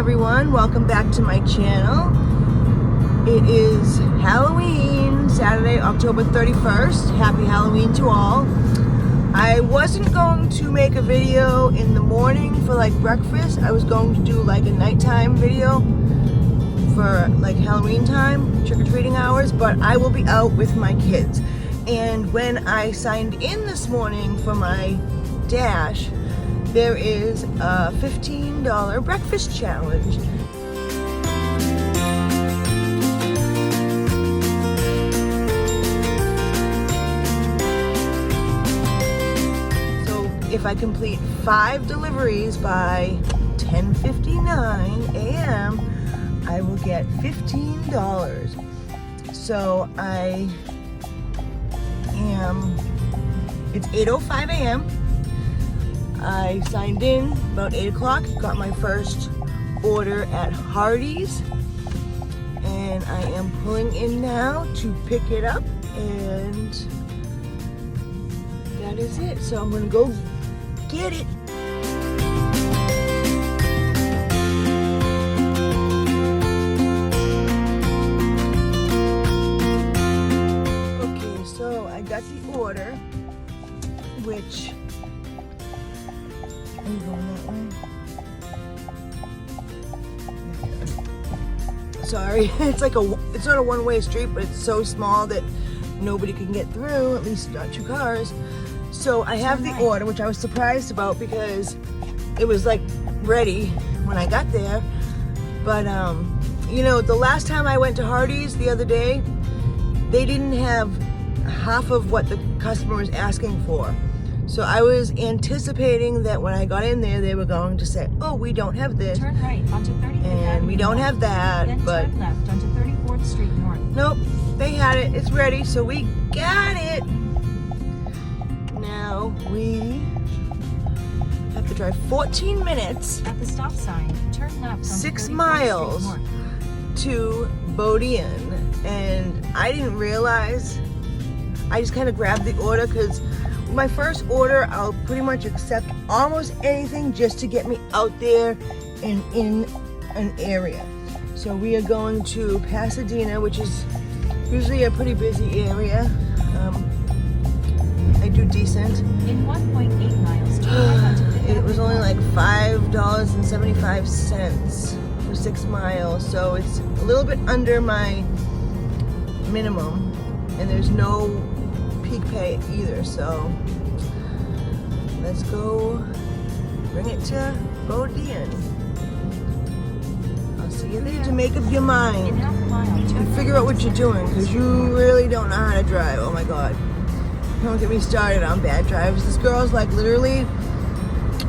everyone, welcome back to my channel. It is Halloween, Saturday, October 31st. Happy Halloween to all. I wasn't going to make a video in the morning for like breakfast. I was going to do like a nighttime video for like Halloween time, trick-or-treating hours, but I will be out with my kids. And when I signed in this morning for my Dash, there is a $15 breakfast challenge. So if I complete 5 deliveries by 10:59 a.m., I will get $15. So it's 8:05 a.m. I signed in about 8 o'clock, got my first order at Hardee's, and I am pulling in now to pick it up, and that is it. So I'm gonna go get it. Okay, so I got the order, which are you going that way? Sorry, it's not a one-way street, but it's so small that nobody can get through, at least not 2 cars. So I have the order, which I was surprised about because it was like ready when I got there. But you know, the last time I went to Hardee's the other day, they didn't have half of what the customer was asking for. So I was anticipating that when I got in there, they were going to say, "Oh, we don't have this, turn right onto 35th and we don't have that." then but turn left onto 34th Street North. nope, they had it. It's ready, so we got it. Now we have to drive 14 minutes At the stop sign, turn left onto 6 34th miles Street North. to Bodine, and I didn't realize. I just kind of grabbed the order because my first order, I'll pretty much accept almost anything just to get me out there and in an area. So we are going to Pasadena, which is usually a pretty busy area. I do decent. In 1.8 miles, turn right onto 5th It was only Avenue like $5.75 for 6 miles, so it's a little bit under my minimum, and there's no peak pay either, so let's go bring it to Bodine. I'll see you there. To make up your In mind half a mile, turn and figure out what you're doing, because you really don't know how to drive. Oh my god, don't get me started on bad drives. This girl's like literally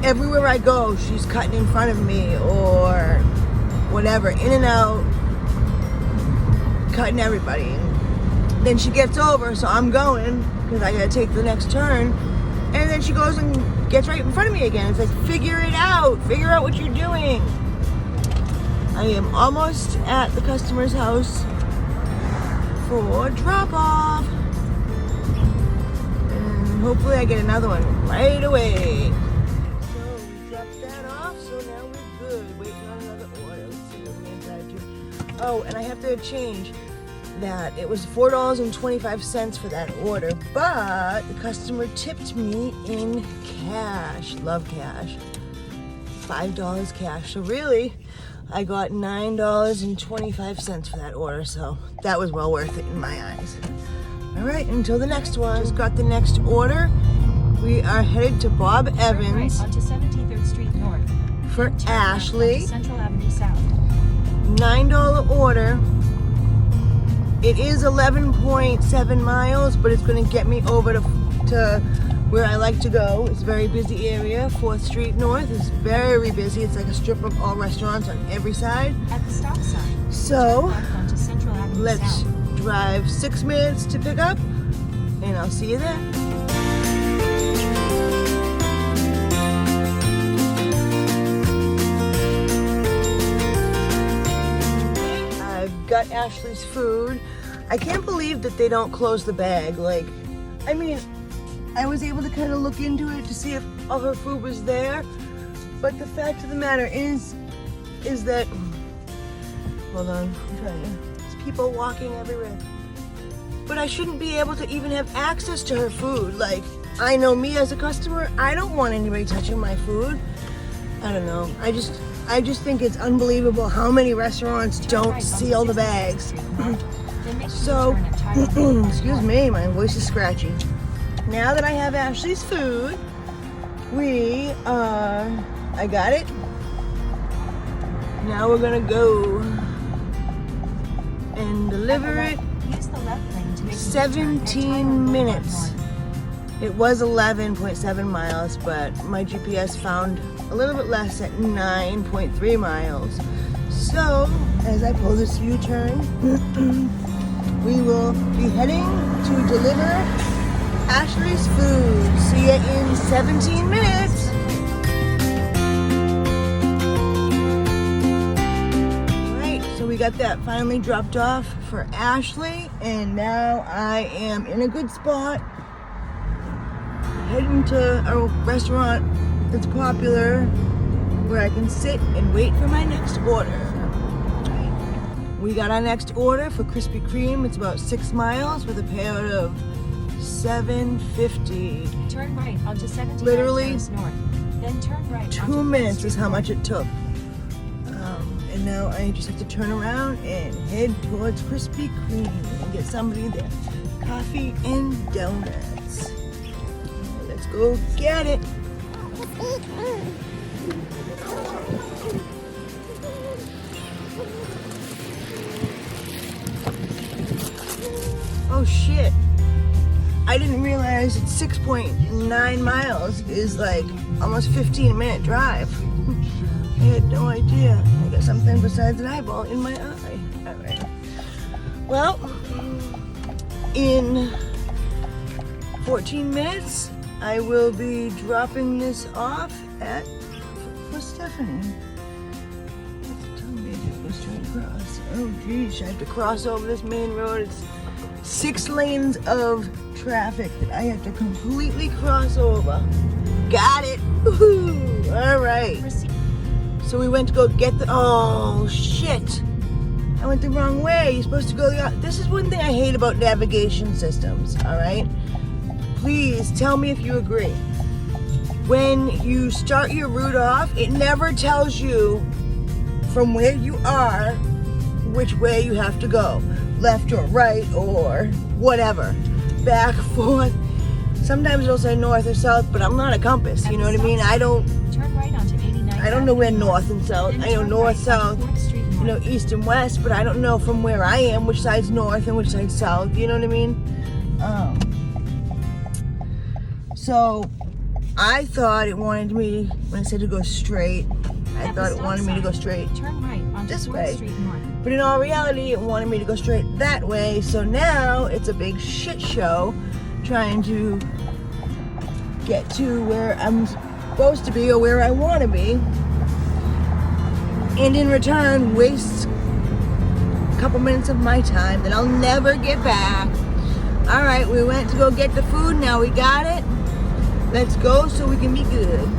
everywhere I go, she's cutting in front of me or whatever, in and out, cutting everybody. Then she gets over, so I'm going because I gotta take the next turn, and then she goes and gets right in front of me again. It's like, figure it out, figure out what you're doing. I am almost at the customer's house for drop off, and hopefully I get another one right away. So we dropped that off, so now we're good. Waiting on another order. Let's see what we gotta do. Oh, and I have to change that. It was $4.25 for that order, but the customer tipped me in cash. Love cash. $5 cash. So really, I got $9.25 for that order, so that was well worth it in my eyes. All right, until the next one. Just got the next order. We are headed to Bob Turn Evans right onto 73rd Street North. for Turn left Ashley. onto Central Avenue South. $9 order. It is 11.7 miles, but it's going to get me over to where I like to go. It's a very busy area. 4th Street North is very busy. It's like a strip of all restaurants on every side. At the stop sign, So turn left onto Central Avenue let's South. drive 6 minutes to pick up, and I'll see you there. Got Ashley's food. I can't believe that they don't close the bag. Like, I mean, I was able to kind of look into it to see if all her food was there, but the fact of the matter is is that, hold on, I'm trying to, there's people walking everywhere. But I shouldn't be able to even have access to her food. Like, I know me as a customer, I don't want anybody touching my food. I don't know. I just think it's unbelievable how many restaurants don't seal the bags. So, excuse me, my voice is scratchy. Now that I have Ashley's food, I got it. Now we're gonna go and deliver it. Use the left lane to make 17 minutes. It was 11.7 miles, but my GPS found a little bit less at 9.3 miles. So, as I pull this U-turn, we will be heading to deliver Ashley's food. See ya in 17 minutes. Alright, so we got that finally dropped off for Ashley, and now I am in a good spot. Heading to a restaurant that's popular where I can sit and wait for my next order. We got our next order for Krispy Kreme. It's about 6 miles with a payout of $7.50. Turn right onto 79 Literally Terrace North. Then turn right 2 minutes is how much it took. And now I just have to turn around and head towards Krispy Kreme and get somebody there coffee and donuts. Let's go get it. Oh shit. I didn't realize it's 6.9 miles is like almost 15-minute drive. I had no idea. I got something besides an eyeball in my eye. Alright. Well, in 14 minutes, I will be dropping this off for Stephanie. It's telling me to go straight across. Oh geez, I have to cross over this main road. It's 6 lanes of traffic that I have to completely cross over. Got it. Woohoo! All right. So we went to go get the. Oh shit! I went the wrong way. You're supposed to go the. This is one thing I hate about navigation systems. All right. Please tell me if you agree. When you start your route off, it never tells you from where you are which way you have to go. Left or right or whatever. Back, forth. Sometimes it'll say north or south, but I'm not a compass. You know what I mean? I don't know where north and south. I know north, south, you know, east and west, but I don't know from where I am which side's north and which side's south. You know what I mean? So I thought it wanted me, when it said to go straight, I thought it wanted me to go straight this way. But in all reality, it wanted me to go straight that way. So now it's a big shit show trying to get to where I'm supposed to be or where I want to be. And in return, waste a couple minutes of my time that I'll never get back. All right, we went to go get the food. Now we got it. Let's go so we can be good.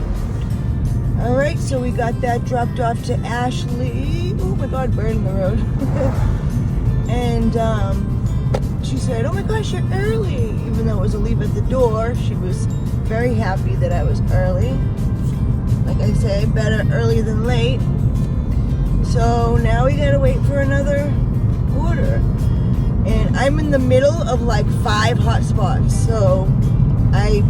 All right, so we got that dropped off to Ashley. Oh my God, bird in the road. And she said, oh my gosh, you're early. Even though it was a leave at the door, she was very happy that I was early. Like I say, better early than late. So now we gotta wait for another order. And I'm in the middle of like 5 hot spots. So I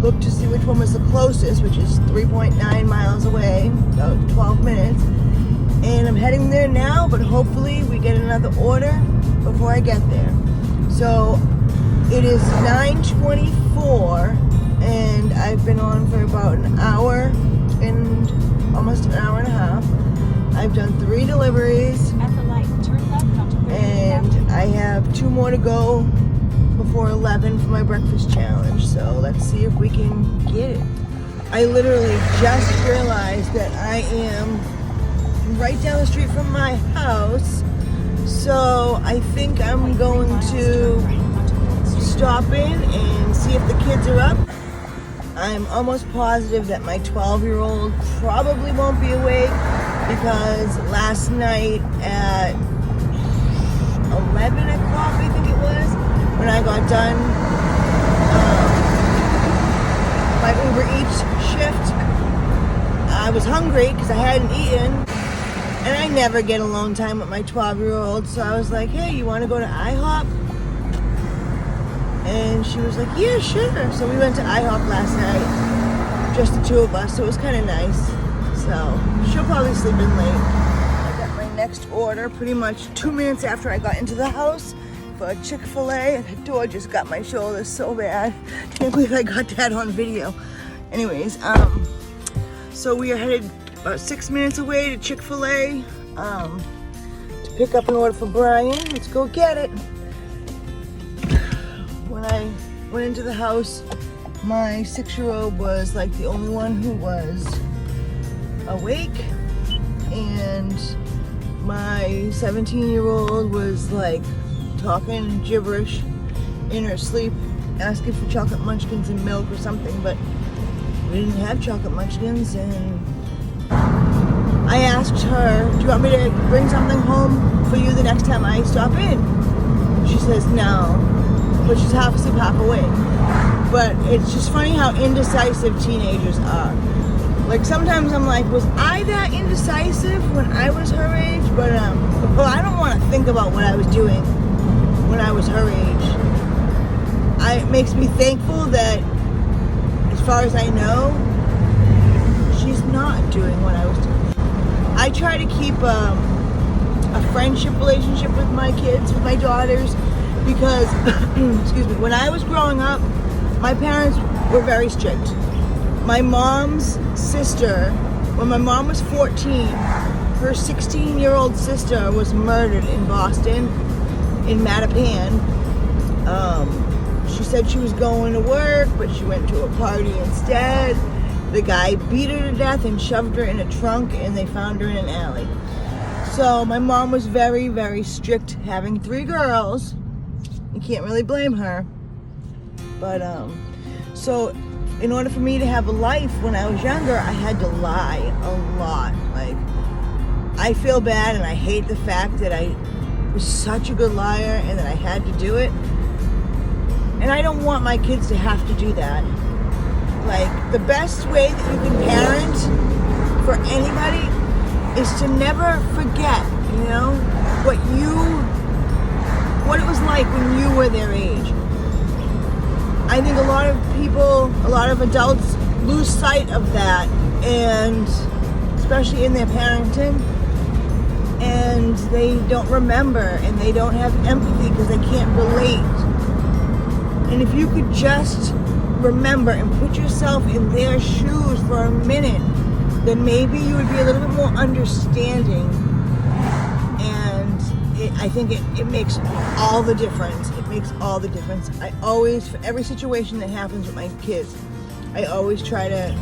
looked to see which one was the closest, which is 3.9 miles away, about 12 minutes. And I'm heading there now, but hopefully we get another order before I get there. So it is 9:24 and I've been on for about an hour and almost an hour and a half. I've done 3 deliveries. At the light, turn left onto 30th And Avenue. I have 2 more to go before 11 for my breakfast challenge. So let's see if we can get it. I literally just realized that I am right down the street from my house. So I think I'm going to stop in and see if the kids are up. I'm almost positive that my 12-year-old probably won't be awake because last night at 11 o'clock, I think it was, when I got done my Uber Eats shift, I was hungry because I hadn't eaten, and I never get alone time with my 12-year-old, so I was like, hey, you want to go to IHOP? And she was like, yeah, sure. So we went to IHOP last night, just the two of us, so it was kind of nice. So she'll probably sleep in late. I got my next order pretty much 2 minutes after I got into the house for a Chick-fil-A, and the door just got my shoulder so bad. Can't believe I got that on video. Anyways, so we are headed about 6 minutes away to Chick-fil-A to pick up an order for Brian. Let's go get it. When I went into the house, my 6-year-old was like the only one who was awake, and my 17-year-old was like talking gibberish in her sleep, asking for chocolate munchkins and milk or something, but we didn't have chocolate munchkins, and I asked her, do you want me to bring something home for you the next time I stop in? She says no, but she's half asleep, half awake. But it's just funny how indecisive teenagers are. Like sometimes I'm like, was I that indecisive when I was her age? But well, I don't want to think about what I was doing when I was her age. It makes me thankful that, as far as I know, she's not doing what I was doing. I try to keep a friendship relationship with my kids, with my daughters, because, excuse me, when I was growing up, my parents were very strict. My mom's sister, when my mom was 14, her 16-year-old sister was murdered in Boston, in Mattapan. She said she was going to work, but she went to a party instead. The guy beat her to death and shoved her in a trunk, and they found her in an alley. So my mom was very, very strict, having 3 girls. You can't really blame her. But, so in order for me to have a life when I was younger, I had to lie a lot. Like, I feel bad and I hate the fact that I was such a good liar and that I had to do it. And I don't want my kids to have to do that. Like, the best way that you can parent for anybody is to never forget, you know, what it was like when you were their age. I think a lot of people, a lot of adults lose sight of that, and especially in their parenting, and they don't remember, and they don't have empathy because they can't relate. And if you could just remember and put yourself in their shoes for a minute, then maybe you would be a little bit more understanding. And I think it makes all the difference. It makes all the difference. I always, for every situation that happens with my kids, I always try to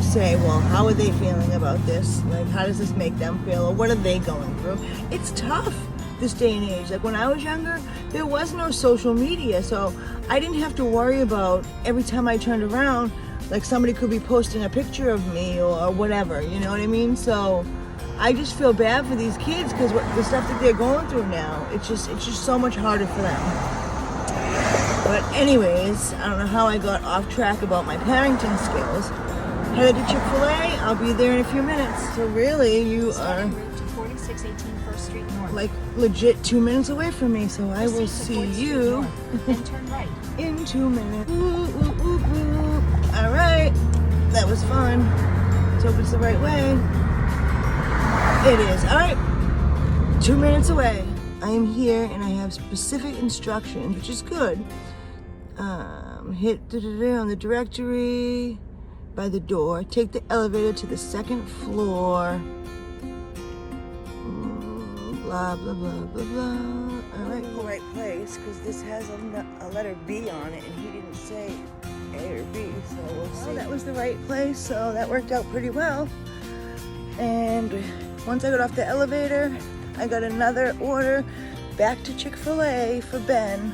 say, well, how are they feeling about this? Like, how does this make them feel? Or what are they going through? It's tough this day and age. Like, when I was younger, there was no social media, so I didn't have to worry about every time I turned around, like somebody could be posting a picture of me or whatever, you know what I mean? So I just feel bad for these kids because the stuff that they're going through now, it's just so much harder for them. But anyways, I don't know how I got off track about my parenting skills. Headed to Chick-fil-A, I'll be there in a few minutes. So really, you are Route to 4618 First Street North. like legit 2 minutes away from me, so I will see you Then turn right. in 2 minutes. All right, that was fun. Let's hope it's the right way. It is. All right, 2 minutes away. I am here and I have specific instructions, which is good. Hit on the directory by the door. Take the elevator to the 2nd floor. Blah, blah, blah, blah, blah. All right, the right place, because this has a letter B on it, and he didn't say A or B, so we'll see. Well, that was the right place, so that worked out pretty well. And once I got off the elevator, I got another order back to Chick-fil-A for Ben.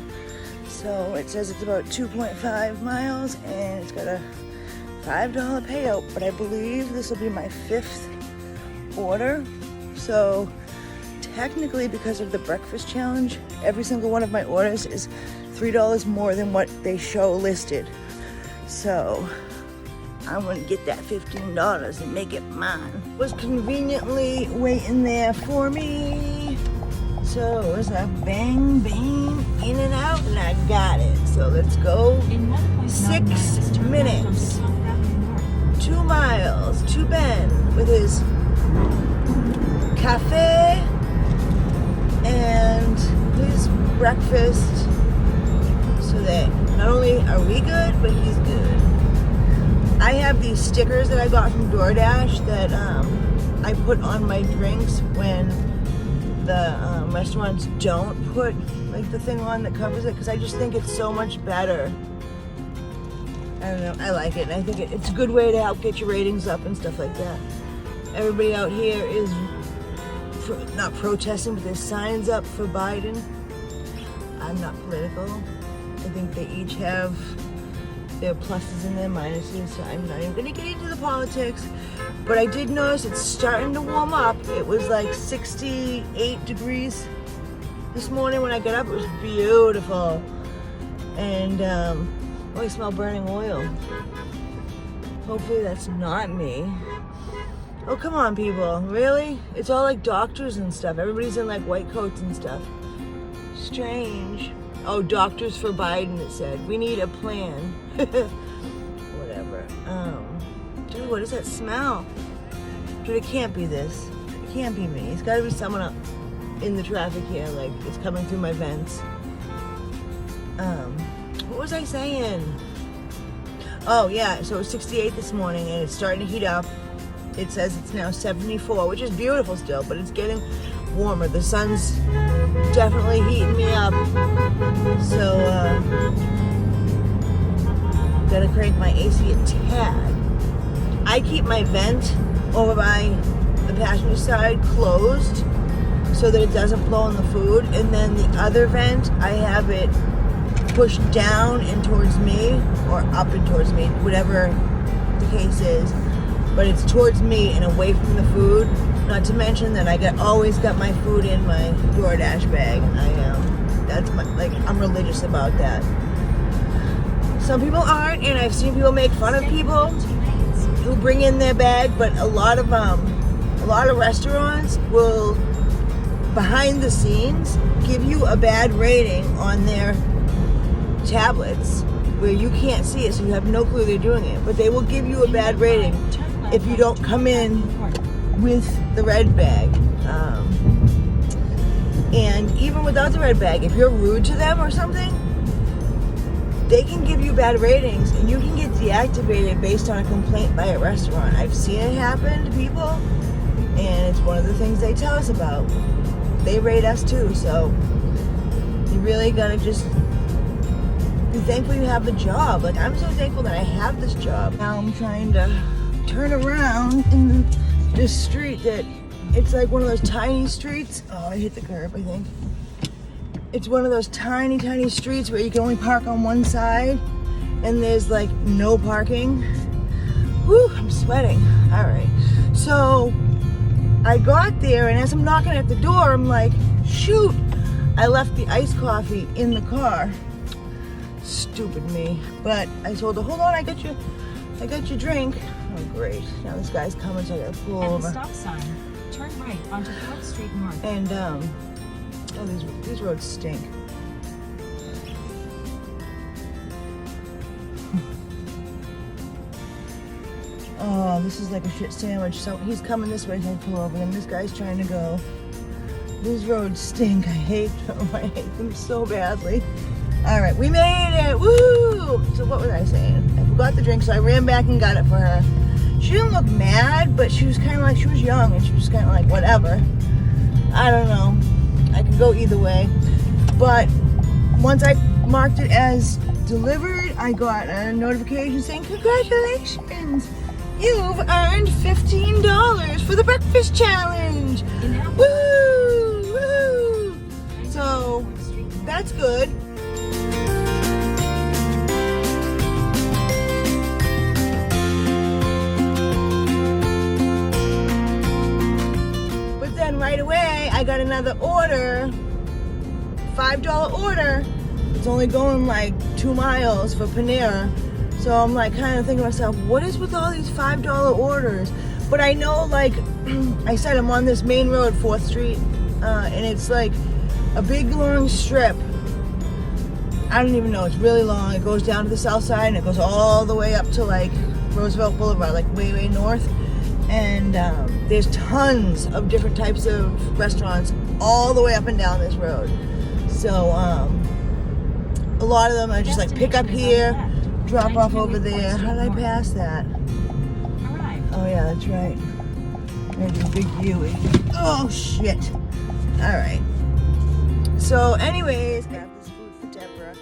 So it says it's about 2.5 miles, and it's got a $5 payout, but I believe this will be my 5th order. So technically, because of the breakfast challenge, every single one of my orders is $3 more than what they show listed. So I'm gonna get that $15 and make it mine. Was conveniently waiting there for me. So it was a bang, bang, in and out, and I got it. So let's go. 6 minutes, 2 miles to Ben with his cafe and his breakfast, so that not only are we good, but he's good. I have these stickers that I got from DoorDash that I put on my drinks when the restaurants don't put like the thing on that covers it, because I just think it's so much better. I don't know, I like it, and I think it's a good way to help get your ratings up and stuff like that. Everybody out here is not protesting, but there's signs up for Biden. I'm not political. I think they each have their pluses and their minuses, so I'm not even gonna get into the politics. But I did notice it's starting to warm up. It was like 68 degrees this morning when I got up. It was beautiful. And I smell burning oil. Hopefully that's not me. Oh, come on, people. Really? It's all like doctors and stuff. Everybody's in like white coats and stuff. Strange. Oh, doctors for Biden, it said. We need a plan. Whatever. Dude, what does that smell? Dude, it can't be this. It can't be me. It's got to be someone up in the traffic here. Like, it's coming through my vents. What was I saying? Oh, yeah. So it was 68 this morning, and it's starting to heat up. It says it's now 74, which is beautiful still, but it's getting warmer. The sun's definitely heating me up. So, gotta crank my AC a tad. I keep my vent over by the passenger side closed so that it doesn't blow on the food, and then the other vent, I have it pushed down and towards me, or up and towards me, whatever the case is. But it's towards me and away from the food. Not to mention that I always got my food in my DoorDash bag. I'm religious about that. Some people aren't, and I've seen people make fun of people who bring in their bag. But a lot of restaurants will, behind the scenes, give you a bad rating on their tablets where you can't see it, so you have no clue they're doing it. But they will give you a bad rating if you don't come in with the red bag. And even without the red bag, if you're rude to them or something, they can give you bad ratings and you can get deactivated based on a complaint by a restaurant. I've seen it happen to people, and it's one of the things they tell us about. They rate us too, so you really gotta just be thankful you have the job. Like, I'm so thankful that I have this job. Now I'm trying to turn around in this street that it's like one of those tiny streets. Oh, I hit the curb, I think. It's one of those tiny, tiny streets where you can only park on one side and there's like no parking. Whew, I'm sweating. All right. So I got there, and as I'm knocking at the door, I'm like, shoot, I left the iced coffee in the car. Stupid me. But I told her, hold on, I got your drink. Oh, great. Now this guy's coming, so I gotta pull over. At the stop sign, turn right onto 4th Street North. And, oh, these roads stink. Oh, this is like a shit sandwich. So he's coming this way, so I pull over, and this guy's trying to go. These roads stink. I hate them. I hate them so badly. All right, we made it. Woo! So what was I saying? I forgot the drink, so I ran back and got it for her. She didn't look mad, but she was kind of like, she was young, and she was kind of like, whatever. I don't know. I could go either way. But once I marked it as delivered, I got a notification saying, congratulations, you've earned $15 for the breakfast challenge. Woo! Woo! So that's good. I got another order, $5 order. It's only going like 2 miles for Panera. So I'm like kind of thinking to myself, what is with all these $5 orders? But I know, like I said, I'm on this main road, 4th Street, and it's like a big long strip. I don't even know, it's really long. It goes down to the south side and it goes all the way up to like Roosevelt Boulevard, like way north. And there's tons of different types of restaurants all the way up and down this road. So a lot of them are just like pick up here, drop off over there. How did I pass that? Oh yeah, that's right. There's a big Yui. Oh shit. Alright. So anyways, I have this food for Deborah.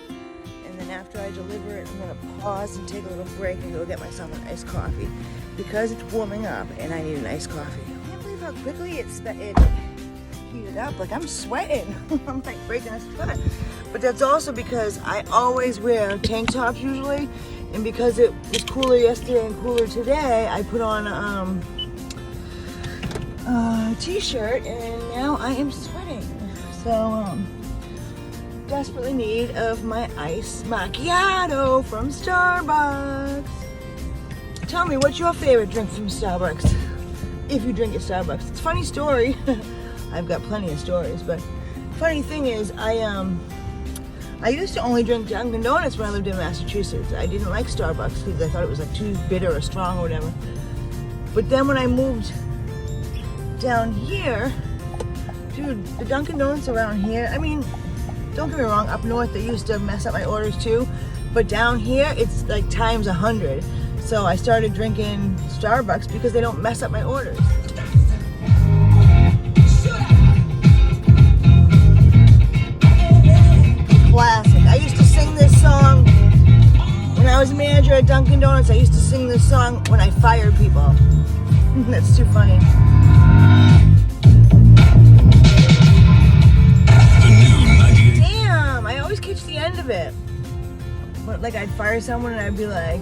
And then after I deliver it, I'm going to pause and take a little break and go get myself an iced coffee. Because it's warming up and I need an iced coffee. I can't believe how quickly it heated up. Like, I'm sweating. I'm like breaking a sweat. But that's also because I always wear tank tops usually. And because it was cooler yesterday and cooler today, I put on a t-shirt and now I am sweating. So, desperately need of my iced macchiato from Starbucks. Tell me, what's your favorite drink from Starbucks? If you drink at Starbucks. It's a funny story. I've got plenty of stories, but funny thing is, I used to only drink Dunkin' Donuts when I lived in Massachusetts. I didn't like Starbucks because I thought it was like too bitter or strong or whatever. But then when I moved down here, dude, the Dunkin' Donuts around here, I mean, don't get me wrong, up north they used to mess up my orders too, but down here it's like times 100. So I started drinking Starbucks because they don't mess up my orders. Classic. I used to sing this song when I was a manager at Dunkin' Donuts. I used to sing this song when I fired people. That's too funny. Damn, I always catch the end of it. But like I'd fire someone and I'd be like,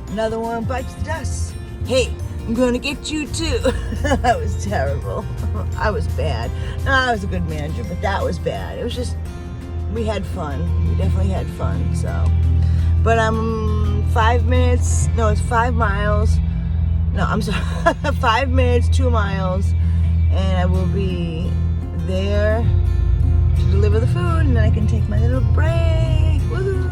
another one bites the dust. Hey, I'm gonna get you too. That was terrible. I was bad. No, I was a good manager, but that was bad. It was just, we had fun. We definitely had fun, so. But 5 minutes, no, it's 5 miles. No, I'm sorry, 5 minutes, 2 miles. And I will be there to deliver the food and then I can take my little break. Woohoo!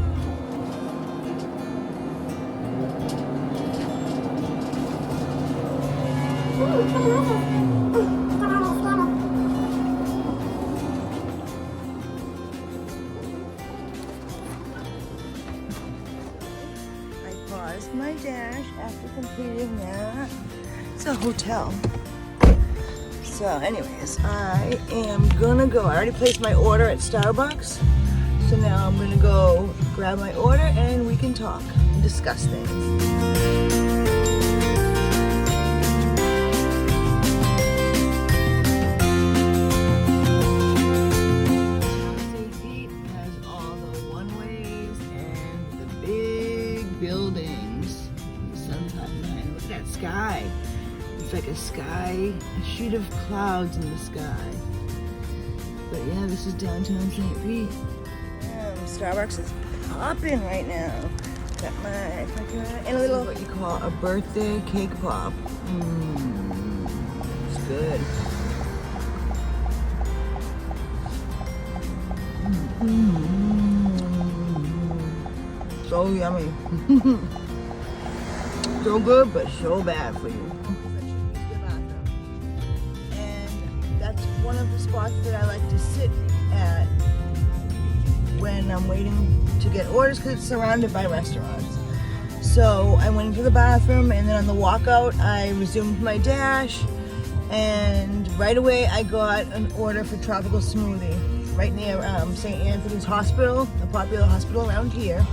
I paused my dash after completing that. It's a hotel. So anyways, I am gonna go. I already placed my order at Starbucks. So now I'm gonna go grab my order and we can talk and discuss things. Buildings. The sun's hot behind. Look at that sky. It's like a sheet of clouds in the sky. But yeah, this is downtown St. Pete. Starbucks is popping right now. Got my and a little what you call a birthday cake pop. It's good. So yummy. So good, but so bad for you. And that's one of the spots that I like to sit at when I'm waiting to get orders because it's surrounded by restaurants. So I went into the bathroom and then on the walkout I resumed my dash and right away I got an order for tropical smoothie right near St. Anthony's Hospital, a popular hospital around here.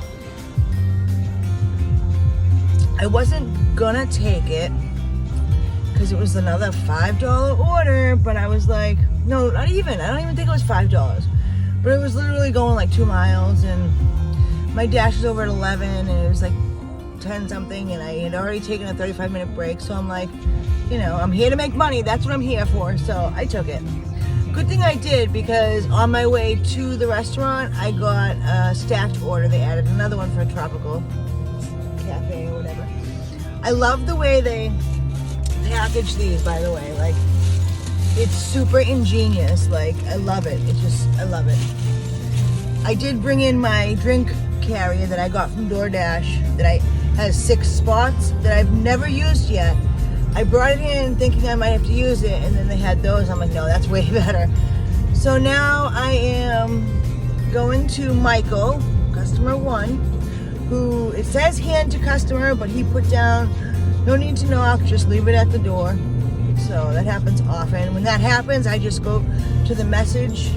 I wasn't gonna take it because it was another $5 order, but I was like, no, not even. I don't even think it was $5. But it was literally going like 2 miles and my dash was over at 11 and it was like 10 something and I had already taken a 35-minute break. So I'm like, you know, I'm here to make money. That's what I'm here for. So I took it. Good thing I did, because on my way to the restaurant, I got a stacked order. They added another one for a tropical cafe or whatever. I love the way they package these, by the way. Like, it's super ingenious. Like, I love it. I love it. I did bring in my drink carrier that I got from DoorDash that has 6 spots that I've never used yet. I brought it in thinking I might have to use it, and then they had those. I'm like, no, that's way better. So now I am going to Michael, customer 1, who, it says hand to customer, but he put down, no need to knock, just leave it at the door. So that happens often. When that happens, I just go to the message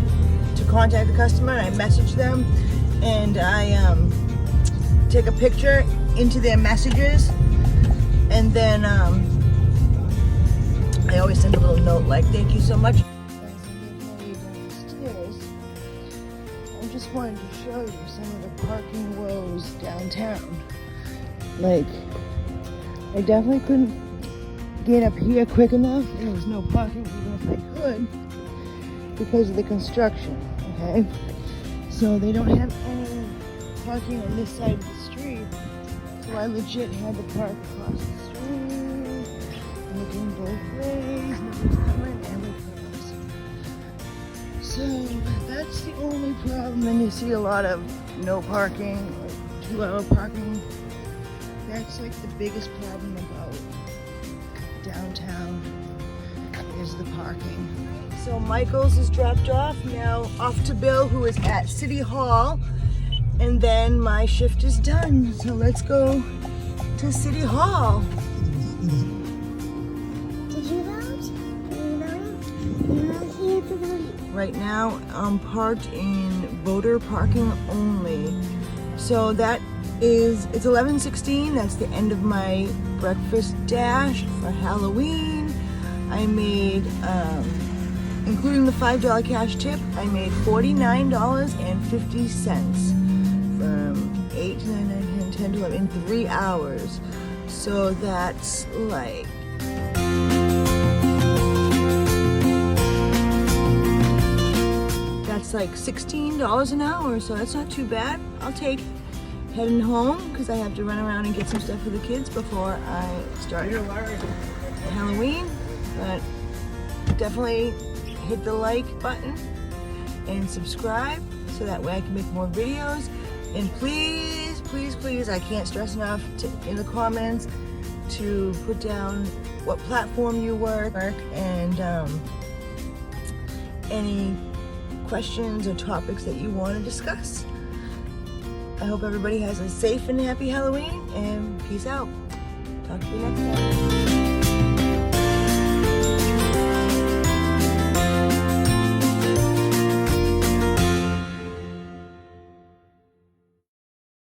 to contact the customer, and I message them, and I take a picture into their messages, and then I always send a little note like, thank you so much. As I get ready downstairs, I just wanted to show you some of the parking woes downtown. Like, I definitely couldn't get up here quick enough. There was no parking even if I could because of the construction, okay? So they don't have any parking on this side of the street. So I legit had to park across the street, looking both ways, nobody's coming, everything's. So that's the only problem. Then you see a lot of no parking, like 2-hour parking. That's like the biggest problem about downtown is the parking. So Michael's is dropped off, now off to Bill, who is at City Hall, and then my shift is done. So let's go to City Hall. Did you vote? Right now I'm parked in voter parking only. So that is, it's 11:16, that's the end of my breakfast dash for Halloween. I made, including the $5 cash tip, I made $49.50 from 8 to 9, 9, 10, 10 to 11 in 3 hours. So that's like, that's like $16 an hour, so that's not too bad. I'll take it. Heading home because I have to run around and get some stuff for the kids before I start Halloween. But definitely hit the like button and subscribe so that way I can make more videos. And please, please, please, I can't stress enough in the comments to put down what platform you work and any questions or topics that you want to discuss. I hope everybody has a safe and happy Halloween, and peace out. Talk to you next time.